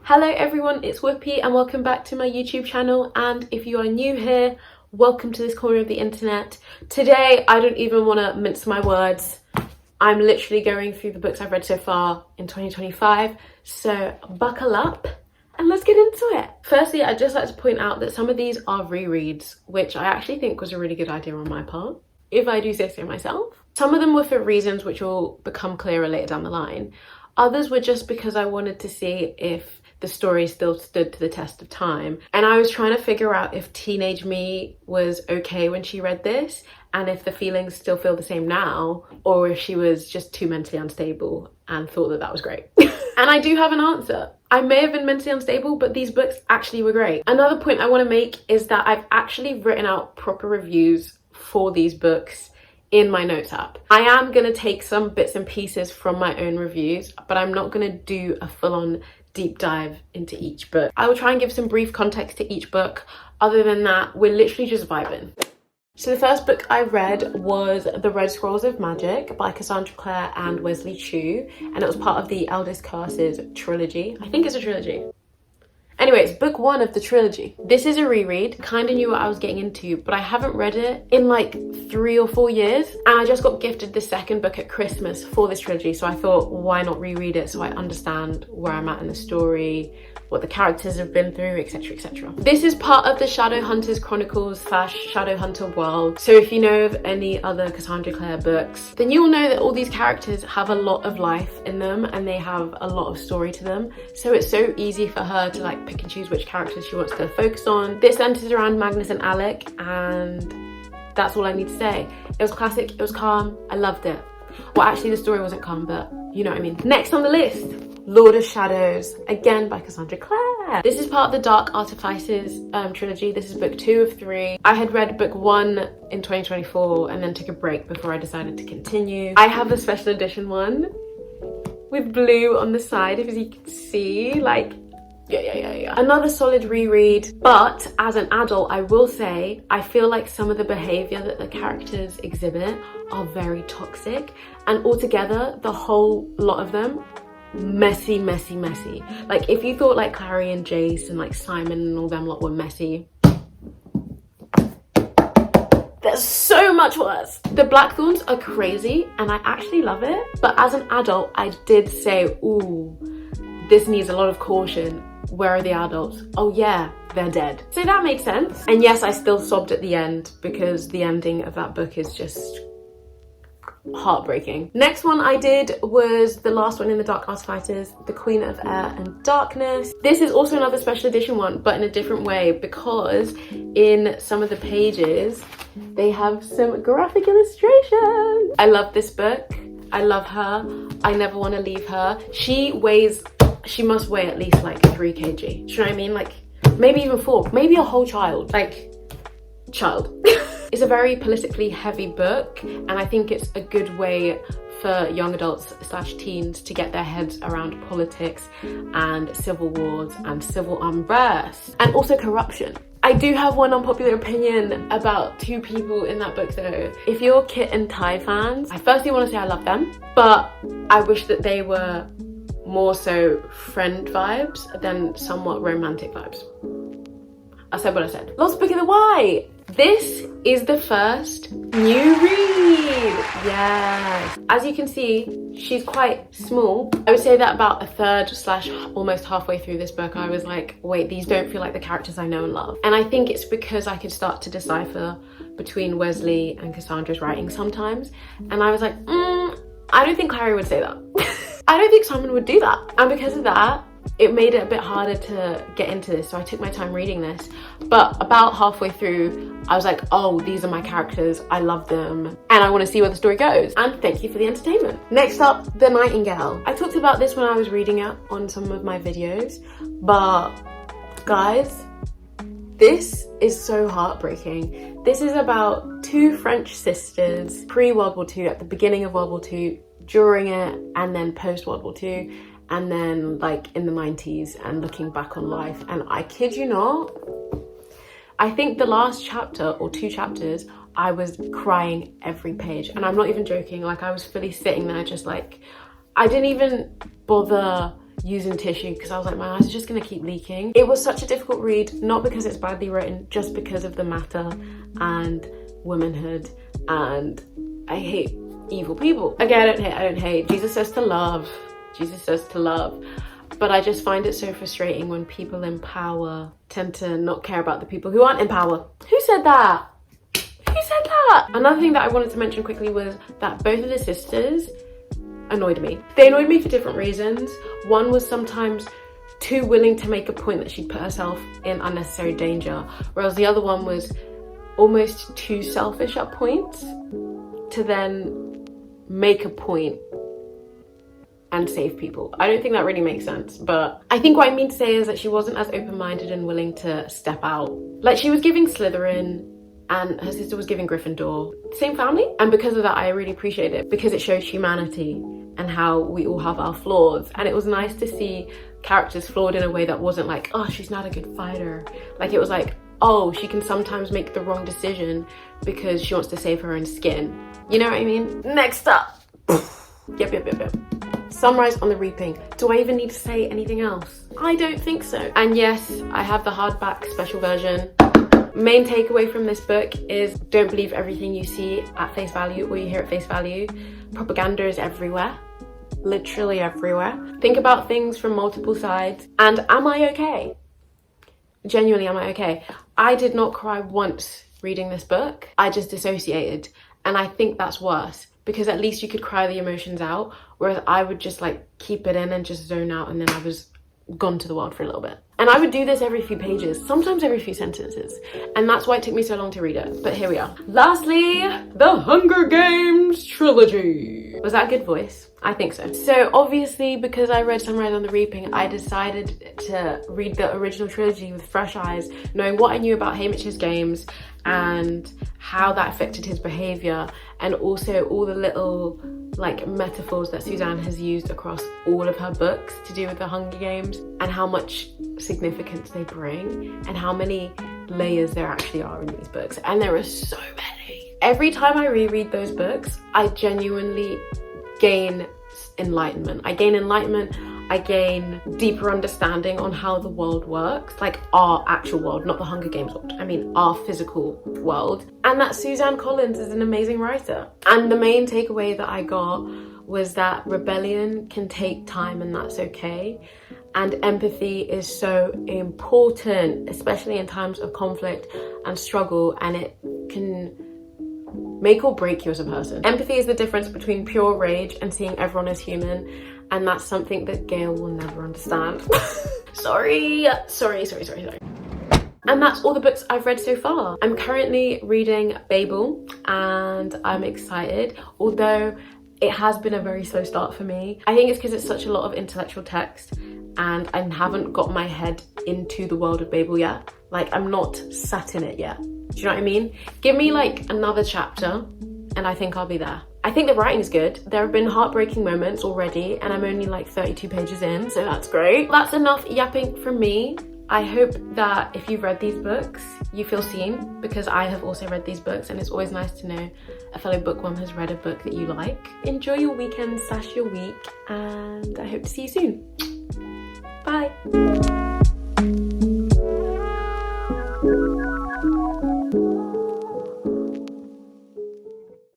Hello everyone, it's Whoopi and welcome back to my YouTube channel, and if you are new here, welcome to this corner of the internet. Today I don't even want to mince my words. I'm literally going through the books I've read so far in 2025, so buckle up and let's get into it. Firstly, I'd just like to point out that some of these are rereads, which I actually think was a really good idea on my part, if I do say so myself. Some of them were for reasons which will become clearer later down the line. Others were just because I wanted to see if the story still stood to the test of time. And I was trying to figure out if teenage me was okay when she read this, and if the feelings still feel the same now, or if she was just too mentally unstable and thought that that was great. And I do have an answer. I may have been mentally unstable, but these books actually were great. Another point I want to make is that I've actually written out proper reviews for these books in my notes app. I am going to take some bits and pieces from my own reviews, but I'm not going to do a full-on deep dive into each book. I will try and give some brief context to each book. Other than that, we're literally just vibing. So the first book I read was The Red Scrolls of Magic by Cassandra, Clare and Wesley Chu, and it was part of the Eldest Curses trilogy. I think it's a trilogy. Anyways, book one of the trilogy. This is a reread. Kind of knew what I was getting into, but I haven't read it in like 3 or 4 years. And I just got gifted the second book at Christmas for this trilogy. So I thought, why not reread it so I understand where I'm at in the story, what the characters have been through, etc, etc. This is part of the Shadowhunters Chronicles / Shadowhunter world. So if you know of any other Cassandra Clare books, then you'll know that all these characters have a lot of life in them and they have a lot of story to them. So it's so easy for her to like pick and choose which characters she wants to focus on. This centers around Magnus and Alec, and that's all I need to say. It was classic, it was calm, I loved it. Well, actually the story wasn't calm, but you know what I mean. Next on the list, Lord of Shadows, again by Cassandra Clare. This is part of the Dark Artifices trilogy. This is book 2 of 3. I had read book 1 in 2024 and then took a break before I decided to continue. I have a special edition one with blue on the side, as you can see, like, yeah. Another solid reread, but as an adult, I will say, I feel like some of the behavior that the characters exhibit are very toxic, and altogether, the whole lot of them, messy. Like, if you thought like Clare and Jace and like Simon and all them lot were messy, there's so much worse. The Blackthorns are crazy and I actually love it, but as an adult, I did say, ooh, this needs a lot of caution. Where are the adults? Oh yeah, they're dead. So that makes sense. And yes, I still sobbed at the end because the ending of that book is just heartbreaking. Next one I did was the last one in the Dark Artifices, The Queen of Air and Darkness. This is also another special edition one, but in a different way, because in some of the pages, they have some graphic illustration. I love this book. I love her. I never want to leave her. She must weigh at least like 3 kg. Do you know what I mean? Like maybe even 4, maybe a whole child, like child. It's a very politically heavy book, and I think it's a good way for young adults / teens to get their heads around politics and civil wars and civil unrest and also corruption. I do have one unpopular opinion about 2 people in that book though. If you're Kit and Ty fans, I firstly want to say I love them, but I wish that they were more so friend vibes than somewhat romantic vibes. I said what I said. Lost Book of the Y. This is the first new read. Yes. As you can see, she's quite small. I would say that about a third / almost halfway through this book, I was like, wait, these don't feel like the characters I know and love. And I think it's because I could start to decipher between Wesley and Cassandra's writing sometimes. And I was like, I don't think Clary would say that. I don't think Simon would do that. And because of that, it made it a bit harder to get into this, so I took my time reading this. But about halfway through, I was like, oh, these are my characters, I love them, and I want to see where the story goes. And thank you for the entertainment. Next up, The Nightingale. I talked about this when I was reading it on some of my videos, but guys, this is so heartbreaking. This is about 2 French sisters, pre-World War II, at the beginning of World War II, during it, and then post-World War II. And then like in the 90s and looking back on life. And I kid you not, I think the last chapter or 2 chapters, I was crying every page. And I'm not even joking, like I was fully sitting there just like, I didn't even bother using tissue because I was like, my eyes are just gonna keep leaking. It was such a difficult read, not because it's badly written, just because of the matter and womanhood, and I hate evil people. Okay, I don't hate. Jesus says to love. Jesus says to love. But I just find it so frustrating when people in power tend to not care about the people who aren't in power. Who said that? Who said that? Another thing that I wanted to mention quickly was that both of the sisters annoyed me. They annoyed me for different reasons. One was sometimes too willing to make a point that she'd put herself in unnecessary danger, whereas the other one was almost too selfish at points to then make a point and save people. I don't think that really makes sense, but I think what I mean to say is that she wasn't as open-minded and willing to step out. Like, she was giving Slytherin and her sister was giving Gryffindor. Same family. And because of that, I really appreciate it because it shows humanity and how we all have our flaws. And it was nice to see characters flawed in a way that wasn't like, oh, she's not a good fighter. Like, it was like, oh, she can sometimes make the wrong decision because she wants to save her own skin. You know what I mean? Next up. Yep. Summarize on the Reaping. Do I even need to say anything else? I don't think so. And yes, I have the hardback special version. Main takeaway from this book is don't believe everything you see at face value or you hear at face value. Propaganda is everywhere. Literally everywhere. Think about things from multiple sides. And am I okay? Genuinely, am I okay? I did not cry once reading this book. I just dissociated. And I think that's worse because at least you could cry the emotions out, whereas I would just like keep it in and just zone out, and then I was gone to the world for a little bit. And I would do this every few pages, sometimes every few sentences, and that's why it took me so long to read it. But here we are. Lastly, The Hunger Games Trilogy. Was that a good voice? I think so. So obviously, because I read Sunrise on the Reaping, I decided to read the original trilogy with fresh eyes, knowing what I knew about Haymitch's games and how that affected his behavior, and also all the little like metaphors that Suzanne has used across all of her books to do with the Hunger Games, and how much significance they bring and how many layers there actually are in these books. And there are so many. Every time I reread those books, I genuinely gain enlightenment. I gain deeper understanding on how the world works, like our actual world, not the Hunger Games world. I mean our physical world. And that Suzanne Collins is an amazing writer. And the main takeaway that I got was that rebellion can take time and that's okay. And empathy is so important, especially in times of conflict and struggle, and it can make or break you as a person. Empathy is the difference between pure rage and seeing everyone as human, and that's something that Gail will never understand. Sorry. And that's all the books I've read so far. I'm currently reading Babel and I'm excited, although it has been a very slow start for me. I think it's because it's such a lot of intellectual text and I haven't got my head into the world of Babel yet. Like, I'm not sat in it yet. Do you know what I mean? Give me like another chapter and I think I'll be there. I think the writing is good. There have been heartbreaking moments already and I'm only like 32 pages in, so that's great. That's enough yapping from me. I hope that if you've read these books, you feel seen, because I have also read these books and it's always nice to know a fellow bookworm has read a book that you like. Enjoy your weekend / your week, and I hope to see you soon. Bye.